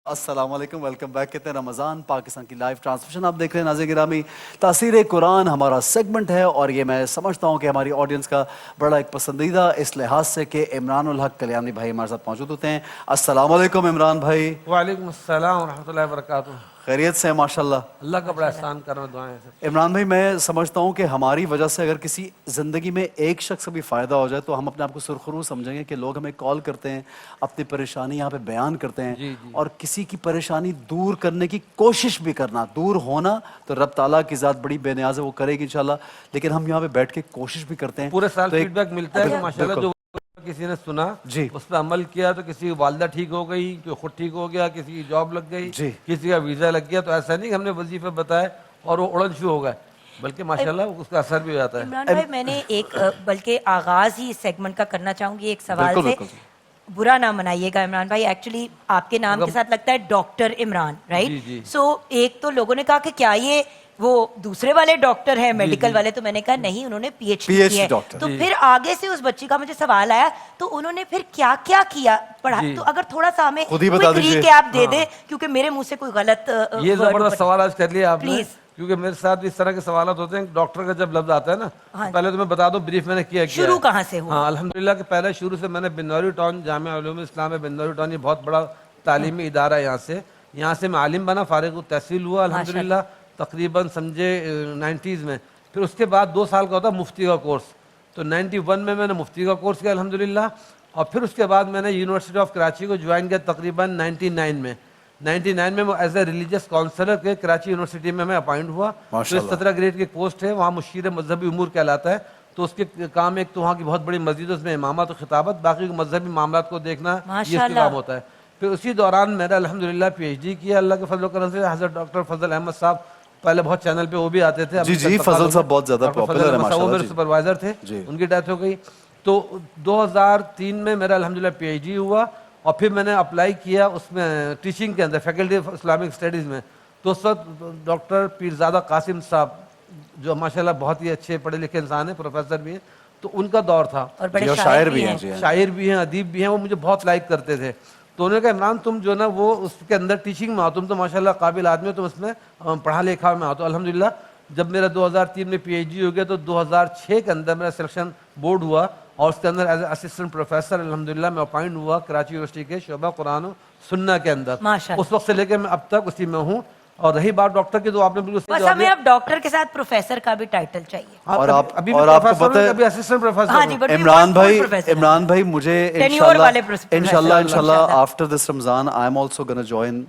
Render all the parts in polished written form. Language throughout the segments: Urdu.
السلام علیکم، ویلکم بیک. کہتے ہیں رمضان پاکستان کی لائیو ٹرانسمیشن آپ دیکھ رہے ہیں. ناظرین گرامی، تاثیر قرآن ہمارا سیگمنٹ ہے اور یہ میں سمجھتا ہوں کہ ہماری آڈینس کا بڑا ایک پسندیدہ اس لحاظ سے کہ عمران الحق کلیانی بھائی ہمارے ساتھ موجود ہوتے ہیں. السلام علیکم عمران بھائی. وعلیکم السلام ورحمۃ اللہ وبرکاتہ. خیریت سے ہیں؟ ماشاءاللہ اللہ کا بڑا احسان کرنا، دعائیں سب. عمران بھائی، میں سمجھتا ہوں کہ ہماری وجہ سے اگر کسی زندگی میں ایک شخص کا بھی فائدہ ہو جائے تو ہم اپنے آپ کو سرخرو سمجھیں گے کہ لوگ ہمیں کال کرتے ہیں، اپنی پریشانی یہاں پہ بیان کرتے ہیں اور کسی کی پریشانی دور کرنے کی کوشش بھی کرنا. دور ہونا تو رب تعالیٰ کی ذات بڑی بے نیاز ہے، وہ کرے گی انشاءاللہ، لیکن ہم یہاں پہ بیٹھ کے کوشش بھی کرتے ہیں. پورے سال فیڈ بیک ملتا ہے کہ ماشاءاللہ جو کسی نے سنا جی اس پہ عمل کیا تو کسی کی والدہ ٹھیک ہو گئی، کوئی خود ٹھیک ہو گیا، کسی کی جاب لگ گئی، کسی کا ویزا لگ گیا. تو ایسا نہیں کہ ہم نے وظیفے بتائے اور وہ اڑن شروع ہو گئے، بلکہ ماشاءاللہ اس کا اثر بھی ہو جاتا ہے. عمران بھائی، میں نے ایک بلکہ آغاز ہی اس سیگمنٹ کا کرنا چاہوں گی ایک سوال سے. برا نہ منائیے گا عمران بھائی، ایکچولی آپ کے نام کے ساتھ لگتا ہے ڈاکٹر عمران، رائٹ؟ سو ایک تو لوگوں نے کہا کہ کیا یہ وہ دوسرے والے ڈاکٹر ہیں میڈیکل والے، تو میں نے کہا نہیں، انہوں نے پی ایچ ڈی کیا ہے. تو پھر آگے سے اس بچی کا مجھے سوال آیا تو انہوں نے پھر کیا کیا کیا پڑھا، تو اگر تھوڑا سا ہمیں کے آپ دے دیں کیونکہ میرے منہ سے کوئی غلط. یہ زبردست سوال آج کر لیا آپ نے، کیونکہ میرے ساتھ بھی اس طرح کے سوالات ہوتے ہیں. ڈاکٹر کا جب لفظ آتا ہے نا، پہلے تو میں بتا دوں بریف میں نے کیا شروع کہاں سے ہوا. ہاں الحمدللہ کہ پہلے شروع سے میں نے بنوری ٹاؤن جامعہ علوم اسلام ہے. بنوری ٹاؤن یہ بہت بڑا تعلیمی ادارہ ہے. یہاں سے میں عالم بنا، فارغ التحصیل ہوا الحمدللہ تقریباً سمجھے 90s میں. پھر اس کے بعد 2 سال کا ہوتا مفتی کا کورس، تو 91 میں نے مفتی کا کورس کیا الحمدللہ. اور پھر اس کے بعد میں نے یونیورسٹی آف کراچی کو جوائن کیا تقریباً 99 میں. 99 میں وہ ایز اے ریلیجیس کاؤنسلر کے کراچی یونیورسٹی میں اپائنٹ ہوا. تو 17 گریڈ کی پوسٹ ہے، وہاں مشیر مذہبی امور کہلاتا ہے. تو اس کے کام ایک تو وہاں کی بہت بڑی مسجد ہے، اس میں امامت و خطابت، باقی مذہبی معاملات کو دیکھنا، یہ اس کا کام ہوتا ہے. پھر اسی دوران میں نے الحمدللہ پی ایچ ڈی کیا اللہ کے فضل و کرم سے. حضرت ڈاکٹر فضل احمد صاحب پہلے بہت چینل پہ وہ بھی آتے تھے. جی فضل صاحب بہت زیادہ پاپولر ہیں ماشاءاللہ. وہ میرے سپروائزر تھے، ان کی ڈیتھ ہو گئی. تو 2003 میں میرا الحمدللہ پی ایچ ڈی ہوا اور پھر میں نے اپلائی کیا اس میں ٹیچنگ کے اندر فیکلٹی آف اسلامک اسٹڈیز میں. تو اس وقت ڈاکٹر پیرزادہ قاسم صاحب جو ماشاءاللہ بہت ہی اچھے پڑھے لکھے انسان ہیں، پروفیسر بھی ہیں، تو ان کا دور تھا اور شاعر بھی ہیں، ادیب بھی ہیں. وہ مجھے بہت لائک کرتے تھے. تو انہوں نے کہا عمران تم جو نا وہ اس کے اندر ٹیچنگ میں آؤ، تم تو ماشاءاللہ قابل آدمی ہو، تم اس میں پڑھا لکھا میں آؤ. تو الحمدللہ جب میرا 2003 میں پی ایچ ڈی ہو گیا تو 2006 کے اندر میرا سلیکشن بورڈ ہوا اور اس کے اندر ایز اے اسسٹنٹ پروفیسر الحمدللہ میں اپائنٹ ہوا کراچی یونیورسٹی کے شعبہ قرآن و سنہ کے اندر. اس وقت سے لے کے میں اب تک اسی میں ہوں. اور رہی بات ڈاکٹر کی، تو آپ نے بالکل بس ہمیں اب ڈاکٹر کے ساتھ پروفیسر کا بھی ٹائٹل چاہیے. اور آپ کو پتہ ہے اسسٹنٹ پروفیسر عمران بھائی مجھے انشاءاللہ after this Ramzan I am also gonna join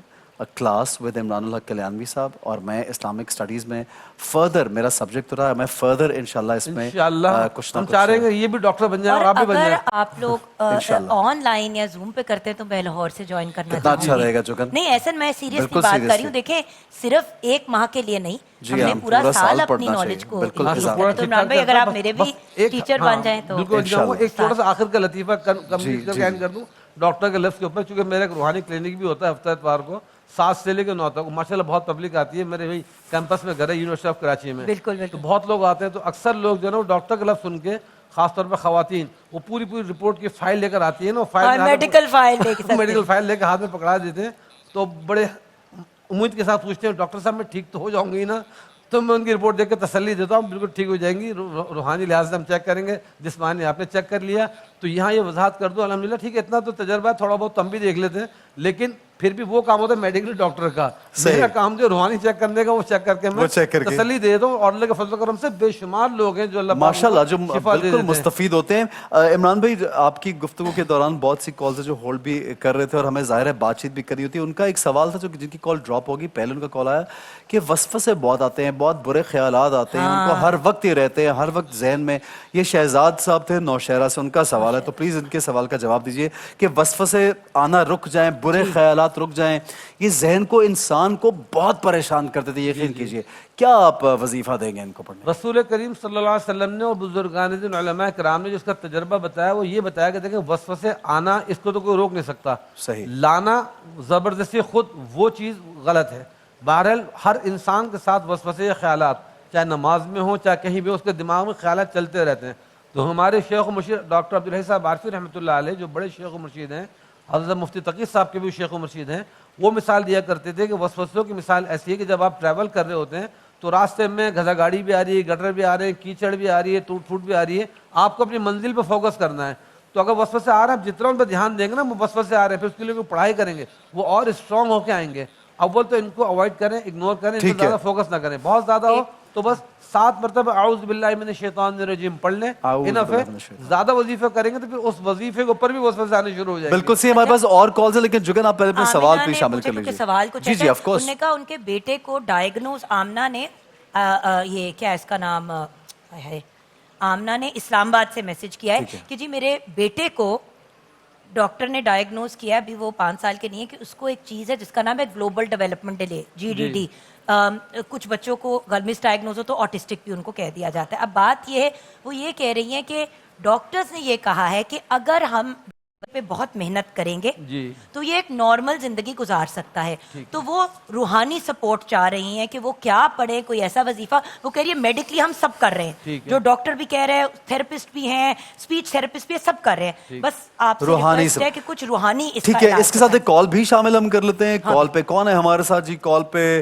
class with Imran الحق کلیانوی صاحب، اور میں اسلامک اسٹڈیز میں فردر میرا سبجیکٹ تو رہا ہے، میں فردر انشاءاللہ اس میں کچھ نہ کچھ چاہ رہے ہیں یہ بھی ڈاکٹر بن جائیں اور آپ بھی بن جائیں. اگر آپ لوگ آن لائن یا زوم پہ کرتے ہیں تو میں لاہور سے جوائن کرنا کتنا اچھا رہے گا. جوگن نہیں ایسا میں سیریسلی بات کر رہی ہوں، دیکھیں صرف 1 ماہ کے لیے نہیں، ہم نے پورا سال اپنی نالج کو. تو عمران بھائی اگر آپ میرے بھی ٹیچر بن جائیں تو ایک تھوڑا سا آخر کا لطیفہ کمپلیٹ کر کے کر دوں ڈاکٹر کے لفظ کے اوپر. چونکہ میرا ایک روحانی کلینک بھی ہوتا ہے ہفتہ اتوار کو 7 سے لے کے 9 تک. ماشاءاللہ بہت پبلک آتی ہے، میرے وہی کیمپس میں گھر ہے یونیورسٹی آف کراچی میں. تو بہت لوگ آتے ہیں، تو اکثر لوگ جو ہے نا وہ ڈاکٹر کا لفظ سن کے، خاص طور پہ خواتین، وہ پوری رپورٹ کی فائل لے کر آتی ہیں نا، میڈیکل فائل لے کے ہاتھ میں پکڑا دیتے ہیں. تو بڑے امید کے ساتھ پوچھتے ہیں ڈاکٹر صاحب میں ٹھیک تو ہو جاؤں گی نا؟ تو میں ان کی رپورٹ دیکھ کے تسلی دیتا ہوں بالکل ٹھیک ہو جائیں گی، روحانی لحاظ سے ہم چیک کریں گے، جسمانی آپ نے چیک کر لیا. تو یہاں یہ وضاحت کر دو الحمدللہ ٹھیک ہے، اتنا تو تجربہ ہے، تھوڑا بہت ہم بھی دیکھ لیتے ہیں، لیکن پھر بھی وہ کام ہوتا ہے میڈیکل ڈاکٹر کا. میرا کام جو روحانی چیک کرنے کا، وہ چیک کر کے میں تسلی دے دیتا ہوں. اور اللہ کے فضل و کرم سے بے شمار لوگ ہیں جو اللہ ماشاءاللہ جو بالکل مستفید ہوتے ہیں. عمران بھائی آپ کی گفتگو کے دوران بہت سی کالز جو ہولڈ بھی کر رہے تھے اور ہمیں ظاہر ہے بات چیت بھی کرنی ہوتی ہے. ان کا ایک سوال تھا جو جن کی کال ڈراپ ہوگی، پہلے ان کا کال آیا کہ وسوسے بہت آتے ہیں، بہت برے خیالات آتے ہیں، ان کو ہر وقت ہی رہتے ہیں، ہر وقت ذہن میں. یہ شہزاد صاحب تھے نوشہرہ سے، ان کا سوال ہے، تو پلیز ان کے سوال کا جواب دیجیے کہ وسوسے آنا رک جائیں، برے خیالات رک جائیں. یہ ذہن کو، انسان کو بہت پریشان کرتے تھے، یقین کیجیے. کیا آپ وظیفہ دیں گے ان کو پڑھنے؟ رسول کریم صلی اللہ علیہ وسلم نے اور بزرگان دین علماء کرام نے جو اس کا تجربہ بتایا، وہ یہ بتایا کہ دیکھیں وسوسے آنا اس کو تو کوئی روک نہیں سکتا، صحیح لانا زبردستی خود وہ چیز غلط ہے. بہرحال ہر انسان کے ساتھ وسوسے یا خیالات، چاہے نماز میں ہوں چاہے کہیں بھی، اس کے دماغ میں خیالات چلتے رہتے ہیں. تو ہمارے شیخ و مرشد ڈاکٹر عبدالحی صاحب عارفی رحمۃ اللہ علیہ جو بڑے شیخ و مرشد ہیں، حضرت مفتی تقی صاحب کے بھی شیخ و مرشید ہیں, وہ مثال دیا کرتے تھے کہ وسوسوں کی مثال ایسی ہے کہ جب آپ ٹریول کر رہے ہوتے ہیں تو راستے میں گھسا گاڑی بھی آ رہی ہے, گٹر بھی آ رہے ہیں, کیچڑ بھی آ رہی ہے, ٹوٹ پھوٹ بھی آ رہی ہے, آپ کو اپنی منزل پہ فوکس کرنا ہے. تو اگر وسوسے آ رہے ہیں, آپ جتنا ان پہ دھیان دیں گے نا, وہ وسوسے آ رہے ہیں, پھر اس کے لیے کوئی پڑھائی کریں گے, وہ اور اسٹرانگ ہو کے آئیں گے. اول تو ان کو اوائڈ کریں, اگنور کریں, ان پہ زیادہ فوکس نہ کریں. بہت زیادہ ہو تو بس 7 مرتبہ اعوذ باللہ من الشیطان الرجیم پڑھ لیں, انف ہے. زیادہ وظیفے کریں گے تو پھر اس وظیفے کے اوپر بھی وسوسے آنے شروع ہو جائیں گے. بالکل صحیح. ہمارے پاس اور کالز ہیں, لیکن جگن آپ پہلے اپنے سوال پہ شامل کر لیجیے. سوال کچھ جی جی آف کورس. انہوں نے کہا ان کے بیٹے کو ڈائیگنوز آمنہ نے یہ کیا اس کا نام ہے, آمنہ نے اسلام آباد سے میسج کیا ہے کہ جی میرے بیٹے کو ڈاکٹر نے ڈائیگنوز کیا, ابھی وہ 5 سال کے نہیں ہے, کہ اس کو ایک چیز ہے جس کا نام ہے گلوبل ڈیولپمنٹ ڈیلے, GDD. کچھ بچوں کو مس ڈائیگنوز ہو تو آٹسٹک بھی ان کو کہہ دیا جاتا ہے. اب بات یہ ہے, وہ یہ کہہ رہی ہیں کہ ڈاکٹرز نے یہ کہا ہے کہ اگر ہم پہ بہت محنت کریں گے تو یہ ایک نارمل زندگی گزار سکتا ہے. تو وہ روحانی سپورٹ چاہ رہی ہیں کہ وہ کیا پڑھے, کوئی ایسا وظیفہ. وہ کہہ رہی ہے میڈیکلی ہم سب کر رہے ہیں, جو ڈاکٹر بھی کہہ رہے ہیں, تھراپسٹ بھی ہیں, اسپیچ تھراپسٹ بھی, سب کر رہے ہیں. بس آپ سے ریکویسٹ ہے کہ کچھ روحانی. ٹھیک ہے, اس کے ساتھ ایک کال بھی شامل ہم کر لیتے ہیں. کال پہ کون ہے ہمارے ساتھ جی؟ کال پہ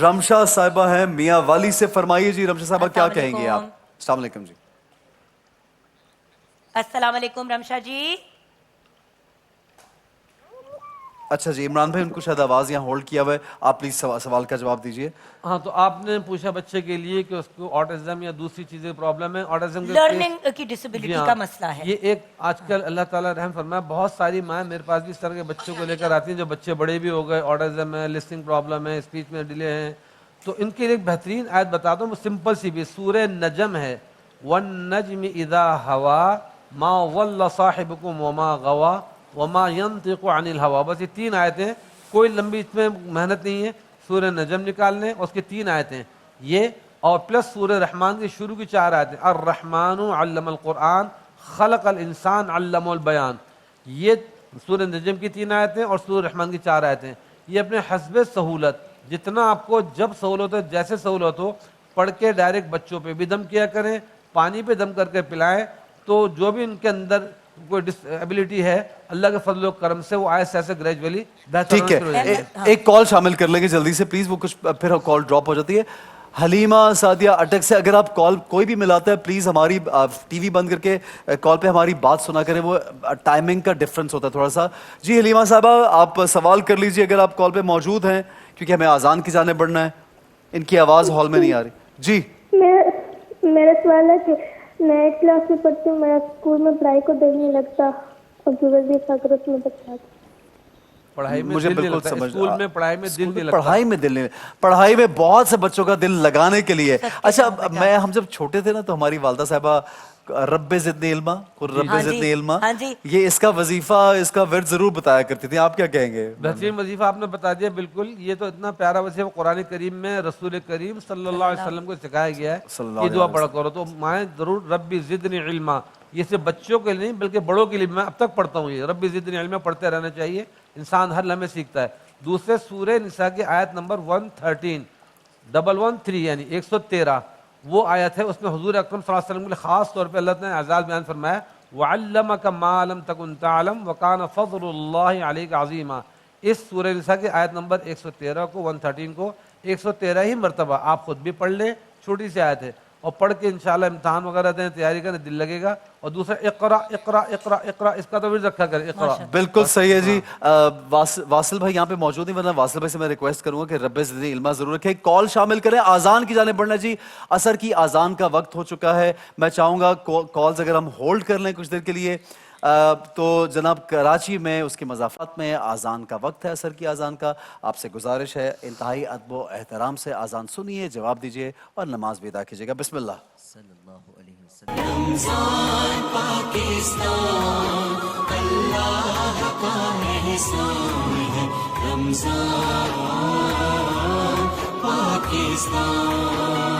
رمشا صاحبہ ہیں میاں والی سے. فرمائیے جی رمشا صاحبہ, کیا کہیں گے آپ؟ السلام علیکم جی. السلام علیکم رمشا جی. اچھا جی, عمران بھائی ان کو شاید آواز یہاں ہولڈ کیا ہوا ہے, آپ پلیز سوال کا جواب دیجیے. ہاں, تو آپ نے پوچھا بچے کے لیے کہ اس کو آٹزم یا دوسری چیزیں پرابلم ہے. آٹزم لرننگ کی ڈسیبلٹی کا مسئلہ ہے. یہ ایک آج کل اللہ تعالیٰ رحم فرمائے, بہت ساری مائیں میرے پاس بھی اس طرح کے بچوں کو لے کر آتی ہیں جو بچے بڑے بھی ہو گئے, آٹزم ہے, لسننگ پرابلم ہے, اسپیچ میں ڈیلے ہیں. تو ان کے لیے ایک بہترین آیت بتا دوں, سمپل سی بھی, سورہ نجم ہے, وَالنَّجْمِ إِذَا هَوَا مَا ضَلَّ صَاحِبُكُمْ وَمَا غَوَا وَمَا يَنطِقُ عَنِ الْهَوَا. بس یہ 3 آیتیں, کوئی لمبی اس میں محنت نہیں ہے. سورہ نجم نکالنے اور اس کی 3 آیتیں یہ, اور پلس سورہ رحمان کی شروع کی 4 آیتیں, الرحمن علم القرآن خلق الانسان علم البیان. یہ سورہ نجم کی 3 آیتیں اور سورہ رحمان کی 4 آیتیں. یہ اپنے حسب سہولت, جتنا آپ کو جب سہولت ہو, جیسے سہولت ہو, پڑھ کے ڈائریکٹ بچوں پہ بھی دم کیا کریں, پانی پہ دم کر کے پلائیں. تو جو بھی ان کے اندر کوئی ڈسیبلٹی ہے, اللہ کے فضل و کرم سے وہ ایسے ایسے گریجولی بہتر. ٹھیک ہے, ایک کال شامل کر لیں گے جلدی سے پلیز, وہ کچھ پھر کال ڈراپ ہو جاتی ہے. حلیمہ سعدیہ اٹک سے, اگر آپ کال کوئی بھی ملاتا ہے پلیز ہماری ٹی وی بند کر کے کال پہ ہماری بات سنا کریں, وہ ٹائمنگ کا ڈفرنس ہوتا ہے تھوڑا سا. جی حلیمہ صاحبہ آپ سوال کر لیجیے اگر آپ کال پہ موجود ہیں, کیونکہ ہمیں اذان کی جانب بڑھنا ہے. ان کی آواز ہال میں نہیں آ رہی. جی میرا سوال ہے کہ میں 8 کلاس میں پڑھتی ہوں, میرا اسکول میں پڑھائی کو دل نہیں لگتا, اور جو وظیفہ کرو اس میں بتا دو. پڑھائی میں مجھے دل نہیں بالکل لگتا, سمجھ, اسکول میں پڑھائی میں دل نہیں لگتا, پڑھائی میں دل نہیں, پڑھائی میں بہت سے بچوں کا دل لگانے کے لیے. اچھا ہم جب چھوٹے تھے نا تو ہماری والدہ صاحبہ رب زدنی علما, رب زدنی علما, یہ اس کا وظیفہ, اس کا ورد ضرور بتایا کرتی تھی. آپ کیا کہیں گے؟ بہترین وظیفہ آپ نے بتا دیا. بالکل, یہ تو اتنا پیارا وظیفہ قرآن کریم میں رسول کریم صلی اللہ علیہ وسلم کو سکھایا گیا ہے, یہ دعا پڑھا کرو. تو مائیں ضرور رب زدنی علما, یہ صرف بچوں کے لیے نہیں بلکہ بڑوں کے لیے, میں اب تک پڑھتا ہوں, یہ رب زدنی علما پڑھتے رہنا چاہیے, انسان ہر لمحے سیکھتا ہے. دوسرے سورہ نساء کی آیت نمبر 113 113 یعنی 113 وہ آیت ہے, اس میں حضور اکرم صلی اللہ علیہ وسلم کے لیے خاص طور پہ اللہ نے اعزاز بیان فرمایا, وَعَلَّمَكَ مَا لَمْ تَكُنْ تَعْلَمْ وَكَانَ فَضْلُ اللَّهِ عَلَيْكَ عَظِيمًا. اس سورہ نساء کی آیت نمبر 113 کو 113 کو 113 ہی مرتبہ آپ خود بھی پڑھ لیں, چھوٹی سی آیت ہے, اور پڑھ کے انشاءاللہ امتحان وغیرہ دیں, تیاری کریں, دل لگے گا. اور دوسرا اقرا اقرا اقرا اقرا, اس کا تو ورد رکھا کریں, اقرا. بالکل صحیح ہے جی. واصل بھائی یہاں پہ موجود نہیں, ورنہ واصل بھائی سے میں ریکویسٹ کروں گا کہ رب زدنی علما ضرور رکھیں. کال شامل کریں, آذان کی جانب بڑھنا جی. عصر کی آذان کا وقت ہو چکا ہے. میں چاہوں گا کالز اگر ہم ہولڈ کر لیں کچھ دیر کے لیے. تو جناب کراچی میں اس کی مضافات میں آذان کا وقت ہے, عصر کی آذان کا. آپ سے گزارش ہے انتہائی ادب و احترام سے آذان سنیے, جواب دیجیے اور نماز بھی ادا کیجیے گا. بسم اللہ. صلی اللہ علیہ وسلم. رمضان پاکستان اللہ کا احسان ہے, رمضان پاکستان